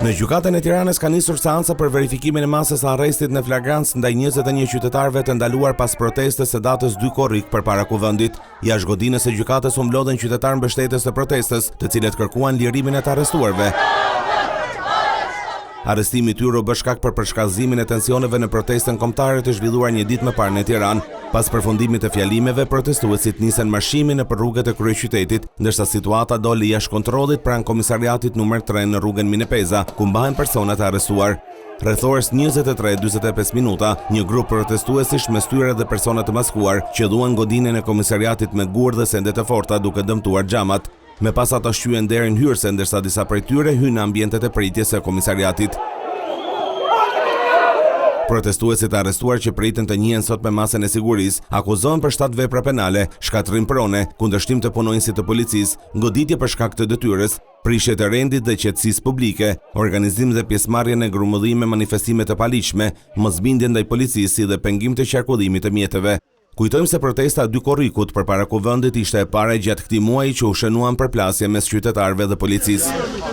Në gjykatën e Tiranës ka nisur seanca për verifikimin e masës së arrestit në flagrancë ndaj 21 qytetarëve të ndaluar pas protestës së datës 2 korrik përpara kuvendit. Jashtë godinës së gjykatës u mblodhen qytetarë mbështetës të protestës, të cilët kërkuan lirimin e të arrestuarve. Arrestimi i tyre u bë shkak për përshkallëzimin e tensioneve në protestën kombëtare të zhvilluar një ditë më parë në Tiranë. Pas përfundimit të fjalimeve, protestuesit nisën marshimin nëpër rrugët e kryeqytetit, ndërsa situata doli jashtë kontrollit pranë komisariatit numër 3 në rrugën Minepeza, ku mbahen personat e arrestuar. Rreth orës 23:45 minuta, një grup protestuesish me styre dhe persona të maskuar qelluan godinën e komisariatit me gur dhe sende të forta duke dëmtuar xhamat. Me pas ata shqyen derën hyrëse, ndërsa disa prej tyre hynë në ambientet e pritjes së komisariatit. Protestuesit e arrestuar që pritën të njihen sot me masën e sigurisë akuzohen për 7 vepra penale, shkatërrim prone, kundërshtim të punonjësit të policisë, goditje për shkak të detyrës, prishje të rendit dhe qetësisë publike, organizim dhe pjesëmarrje në grumbullime me manifestime të paligjshme, mosbindje ndaj policisë dhe pengim të qarkullimit të mjeteve. Kujtojmë se protesta e 2 korrikut përpara kuvendit ishte e para gjatë këtij muaji që u shënuan përplasje mes qytetarëve dhe policisë.